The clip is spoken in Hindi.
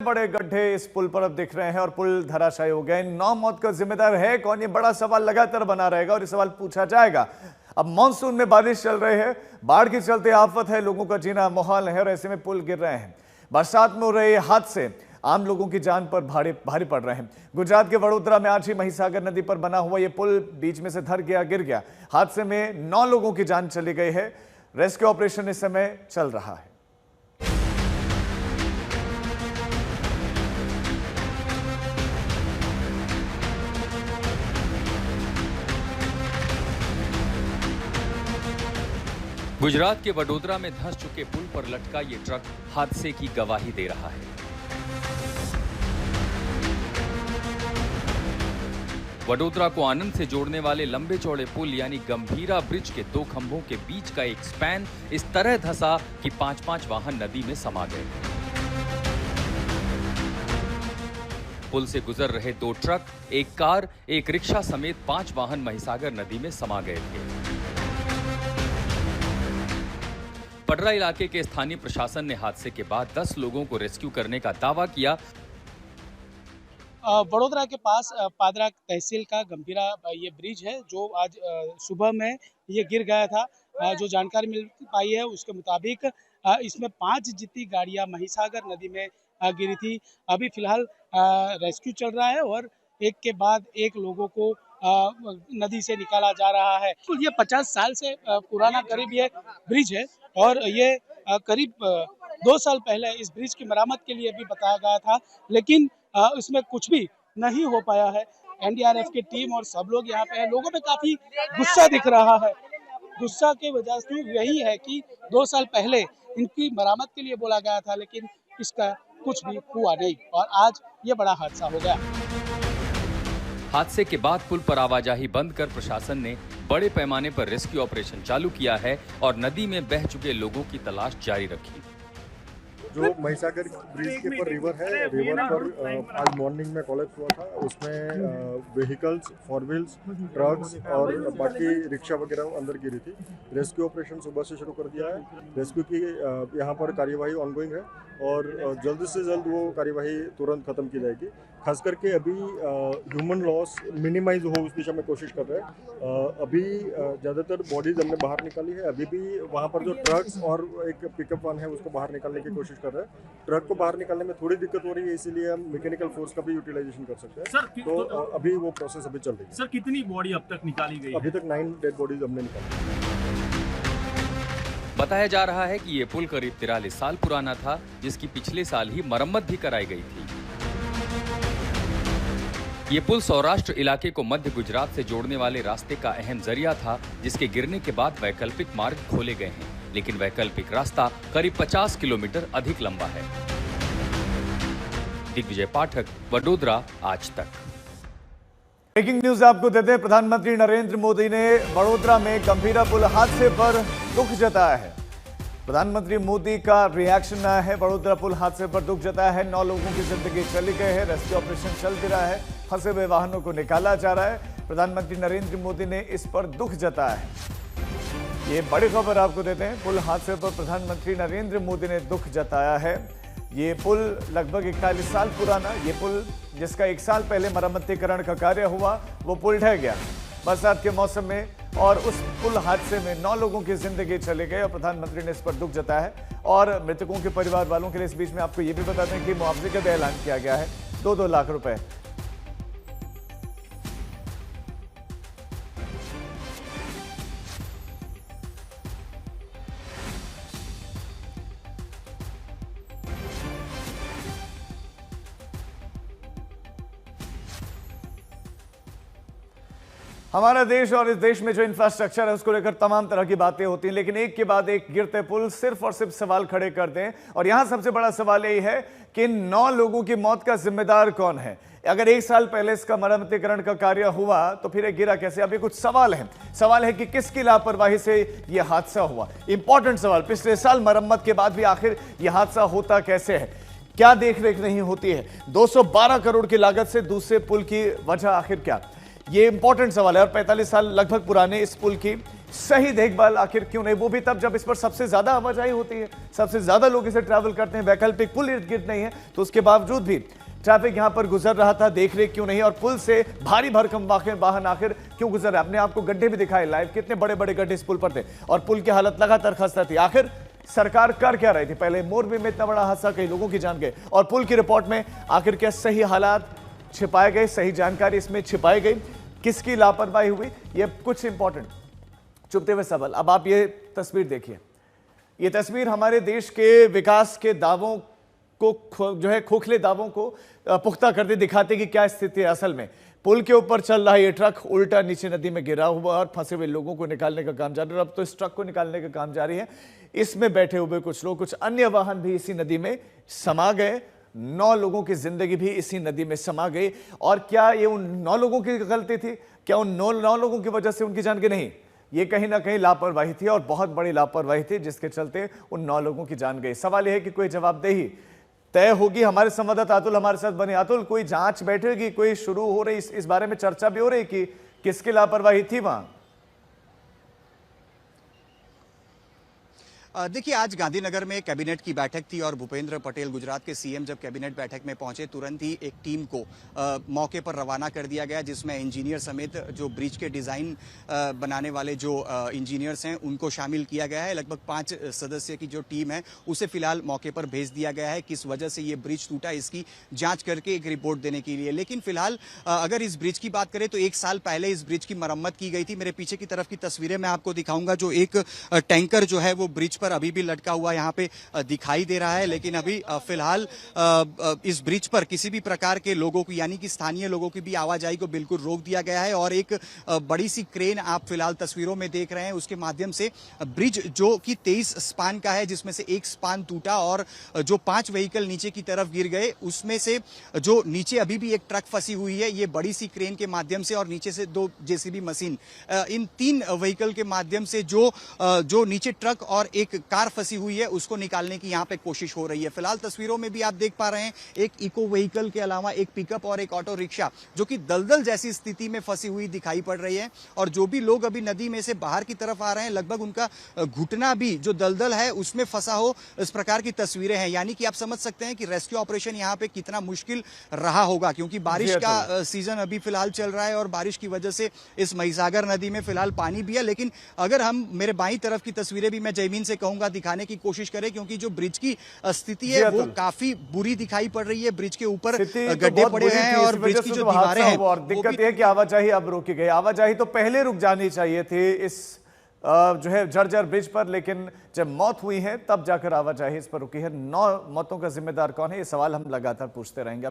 बड़े गड्ढे इस पुल पर अब दिख रहे हैं और पुल धराशायी हो गए। 9 मौत का जिम्मेदार है कौन, ये बड़ा सवाल लगातार बना रहेगा और ये सवाल पूछा जाएगा। अब मानसून में बारिश चल रही है, बाढ़ के चलते आफत है, लोगों का जीना मुहाल है और ऐसे में पुल गिर रहे हैं। बरसात में हो रहे हादसे आम लोगों की जान पर भारी पड़ रहे हैं। गुजरात के वडोदरा में आज ही महिसागर नदी पर बना हुआ यह पुल बीच में से गिर गया। हादसे में 9 लोगों की जान चली गई है। रेस्क्यू ऑपरेशन इस समय चल रहा है। गुजरात के वडोदरा में धंस चुके पुल पर लटका ये ट्रक हादसे की गवाही दे रहा है। वडोदरा को आनंद से जोड़ने वाले लंबे चौड़े पुल यानी गंभीरा ब्रिज के 2 खंभों के बीच का एक स्पैन इस तरह धंसा कि 5-5 वाहन नदी में समा गए। पुल से गुजर रहे 2 ट्रक, एक कार, एक रिक्शा समेत 5 वाहन महिसागर नदी में समा गए थे। पडरा इलाके के स्थानीय प्रशासन ने हादसे के बाद 10 लोगों को रेस्क्यू करने का दावा किया। वडोदरा के पास पादरा तहसील का गंभीरा ये ब्रिज है जो आज सुबह में ये गिर गया था। जो जानकारी मिल पाई है उसके मुताबिक इसमें 5 जितनी गाड़ियां महिसागर नदी में गिरी थी। अभी फिलहाल रेस्क्यू चल रहा है और एक के बाद एक लोगों को नदी से निकाला जा रहा है। तो ये 50 साल से पुराना करीब ये ब्रिज है और ये करीब 2 साल पहले इस ब्रिज की मरम्मत के लिए भी बताया गया था, लेकिन इसमें कुछ भी नहीं हो पाया है। एनडीआरएफ की टीम और सब लोग यहाँ पे हैं। लोगों में काफी गुस्सा दिख रहा है। गुस्सा की वजह से यही है कि 2 साल पहले इनकी मरम्मत के लिए बोला गया था, लेकिन इसका कुछ भी हुआ नहीं और आज ये बड़ा हादसा हो गया। हादसे के बाद पुल पर आवाजाही बंद कर प्रशासन ने बड़े पैमाने पर रेस्क्यू ऑपरेशन चालू किया है और नदी में बह चुके लोगों की तलाश जारी रखी। जो महिसागर ब्रिज के ऊपर रिवर है, रिवर पर आज मॉर्निंग में कॉलेज हुआ था। उसमें व्हीकल्स, 4 व्हील्स, ट्रक्स और बाकी रिक्शा वगैरह अंदर गिरी थी। रेस्क्यू ऑपरेशन सुबह से शुरू कर दिया है। रेस्क्यू की यहाँ पर कार्यवाही ऑनगोइंग है और जल्द से जल्द वो कार्यवाही तुरंत खत्म की जाएगी। खास करके अभी ह्यूमन लॉस मिनिमाइज हो उस दिशा में कोशिश कर रहे हैं। अभी ज़्यादातर बॉडीज हमने बाहर निकाली है। अभी भी वहाँ पर जो ट्रक्स और एक पिकअप वन है उसको बाहर निकालने की कोशिश कर रहे हैं। ट्रक को बाहर निकालने में थोड़ी दिक्कत हो रही है, इसीलिए हम मैकेनिकल फोर्स का भी यूटिलाइजेशन कर सकते हैं। सर, तो अभी वो प्रोसेस अभी चल रही है। सर, कितनी बॉडी अब तक निकाली गई? अभी तक 9 डेड बॉडीज हमने निकाली। बताया जा रहा है कि ये पुल करीब 43 साल पुराना था, जिसकी पिछले साल ही मरम्मत भी कराई गई थी। ये पुल सौराष्ट्र इलाके को मध्य गुजरात से जोड़ने वाले रास्ते का अहम जरिया था, जिसके गिरने के बाद वैकल्पिक मार्ग खोले गए हैं, लेकिन वैकल्पिक रास्ता करीब 50 किलोमीटर अधिक लंबा है। दिग्विजय पाठक, वडोदरा, आज तक। ब्रेकिंग न्यूज आपको देते हैं। प्रधानमंत्री नरेंद्र मोदी ने वडोदरा में गंभीरा पुल हादसे पर दुख जताया है। प्रधानमंत्री मोदी का रिएक्शन आया है। वडोदरा पुल हादसे पर दुख जताया है। 9 लोगों की जिंदगी चली गई है। रेस्क्यू ऑपरेशन चल भी रहा है। फंसे हुए वाहनों को निकाला जा रहा है। प्रधानमंत्री नरेंद्र मोदी ने इस पर दुख जताया है। ये बड़ी खबर आपको देते हैं। पुल हादसे पर प्रधानमंत्री नरेंद्र मोदी ने दुख जताया है। ये पुल लगभग 41 साल पुराना, ये पुल जिसका 1 साल पहले मरम्मतीकरण का कार्य हुआ, वो पुल ढह गया बरसात के मौसम में और उस पुल हादसे में 9 लोगों की जिंदगी चली गई और प्रधानमंत्री ने इस पर दुख जताया है। और मृतकों के परिवार वालों के लिए इस बीच में आपको ये भी बता दें कि मुआवजे का भी ऐलान किया गया है, 2-2 लाख रुपए। हमारा देश और इस देश में जो इंफ्रास्ट्रक्चर है उसको लेकर तमाम तरह की बातें होती हैं, लेकिन एक के बाद एक गिरते पुल सिर्फ और सिर्फ सवाल खड़े कर दें। और यहां सबसे बड़ा सवाल यही है कि 9 लोगों की मौत का जिम्मेदार कौन है। अगर 1 साल पहले इसका मरम्मतीकरण का कार्य हुआ तो फिर ये गिरा कैसे? अभी कुछ सवाल है कि किसकी लापरवाही से यह हादसा हुआ। इंपॉर्टेंट सवाल, पिछले साल मरम्मत के बाद भी आखिर यह हादसा होता कैसे है? क्या देख रेख नहीं होती है? 212 करोड़ की लागत से दूसरे पुल की वजह आखिर क्या? ये इंपॉर्टेंट सवाल है। और 45 साल लगभग पुराने इस पुल की सही देखभाल आखिर क्यों नहीं, वो भी तब जब इस पर सबसे ज्यादा आवाजाही होती है, सबसे ज्यादा लोग इसे ट्रैवल करते हैं। वैकल्पिक पुल इर्द गिर्द नहीं है तो उसके बावजूद भी ट्रैफिक यहां पर गुजर रहा था, देख रेख क्यों नहीं, और पुल से भारी भरकम वाहन आखिर क्यों गुजर रहे। अपने आपको गड्ढे भी दिखाए लाइव, कितने बड़े बड़े गड्ढे इस पुल पर थे और पुल की हालत लगातार खस्ता थी। आखिर सरकार कर क्या रही थी? पहले मोरबी में इतना बड़ा हादसा, कई लोगों की जान गए, और पुल की रिपोर्ट में आखिर क्या सही हालात छिपाए गए, सही जानकारी इसमें छिपाई गई, किसकी लापरवाही हुई, ये कुछ इंपॉर्टेंट चुपते हुए सवाल। अब आप ये तस्वीर देखिए, ये तस्वीर हमारे देश के विकास के दावों को जो है खोखले दावों को पुख्ता करते दिखाते कि क्या स्थिति है असल में। पुल के ऊपर चल रहा ये ट्रक उल्टा नीचे नदी में गिरा हुआ और फंसे हुए लोगों को निकालने का काम जारी है। अब तो इस ट्रक को निकालने का काम जारी है। इसमें बैठे हुए कुछ लोग, कुछ अन्य वाहन भी इसी नदी में समा गए। 9 लोगों की जिंदगी भी इसी नदी में समा गई। और क्या ये उन 9 लोगों की गलती थी? क्या उन 9 लोगों की वजह से उनकी जान गई? नहीं, ये कहीं ना कहीं लापरवाही थी और बहुत बड़ी लापरवाही थी, जिसके चलते उन 9 लोगों की जान गई। सवाल यह है कि कोई जवाबदेही तय होगी। हमारे संवाददाता अतुल हमारे साथ बने। अतुल, कोई जांच बैठेगी, कोई शुरू हो रही, इस बारे में चर्चा भी हो रही कि किसकी लापरवाही थी वहां? देखिए, आज गांधीनगर में कैबिनेट की बैठक थी और भूपेंद्र पटेल, गुजरात के सीएम, जब कैबिनेट बैठक में पहुंचे तुरंत ही एक टीम को मौके पर रवाना कर दिया गया, जिसमें इंजीनियर समेत जो ब्रिज के डिजाइन बनाने वाले जो इंजीनियर्स हैं उनको शामिल किया गया है। लगभग 5 सदस्य की जो टीम है उसे फिलहाल मौके पर भेज दिया गया है। किस वजह से ये ब्रिज टूटा इसकी जांच करके एक रिपोर्ट देने के लिए। लेकिन फिलहाल अगर इस ब्रिज की बात करें तो 1 साल पहले इस ब्रिज की मरम्मत की गई थी। मेरे पीछे की तरफ की तस्वीरें मैं आपको दिखाऊंगा। जो एक टैंकर जो है वो ब्रिज पर अभी भी लटका हुआ यहाँ पे दिखाई दे रहा है। लेकिन अभी फिलहाल इस ब्रिज पर किसी भी प्रकार के लोगों की, यानी कि स्थानीय लोगों की भी आवाजाही को बिल्कुल रोक दिया गया है। और एक बड़ी सी क्रेन आप फिलहाल तस्वीरों में देख रहे हैं, उसके माध्यम से ब्रिज जो कि 23 स्पान का है, जिसमें से एक स्पान टूटा और जो 5 व्हीकल नीचे की तरफ गिर गए, उसमें से जो नीचे अभी भी एक ट्रक फंसी हुई है, ये बड़ी सी क्रेन के माध्यम से और नीचे से 2 जेसीबी मशीन, इन 3 व्हीकल के माध्यम से जो नीचे ट्रक और एक कार फंसी हुई है उसको निकालने की यहां पे कोशिश हो रही है। फिलहाल तस्वीरों में भी आप देख पा रहे हैं एक इको व्हीकल के अलावा एक पिकअप और एक ऑटो रिक्शा जो कि दलदल जैसी स्थिति में फंसी हुई दिखाई पड़ रही है। और जो भी लोग अभी नदी में से बाहर की तरफ आ रहे हैं, लगभग उनका घुटना भी जो दलदल है उसमें फंसा हो, इस प्रकार की तस्वीरें हैं। यानी कि आप समझ सकते हैं कि रेस्क्यू ऑपरेशन यहां पे कितना मुश्किल रहा होगा, क्योंकि बारिश का सीजन अभी फिलहाल चल रहा है और बारिश की वजह से इस महिसागर नदी में फिलहाल पानी भी है। लेकिन अगर हम मेरे बाईं तरफ की तस्वीरें भी मैं जमीन से कहूंगा दिखाने की कोशिश करें, क्योंकि जो ब्रिज की स्थिति है वो काफी बुरी दिखाई पड़ रही है। ब्रिज के ऊपर गड्ढे पड़े हैं और ब्रिज की जो दीवारें हैं, और दिक्कत है कि आवाजाही अब रोकी गई। आवाजाही तो पहले रुक जानी चाहिए थी इस जो है जर्जर ब्रिज पर, लेकिन जब मौत हुई है तब जाकर आवाजाही इस पर रुकी है। 9 मौतों का जिम्मेदार कौन है, ये सवाल हम लगातार पूछते रहेंगे।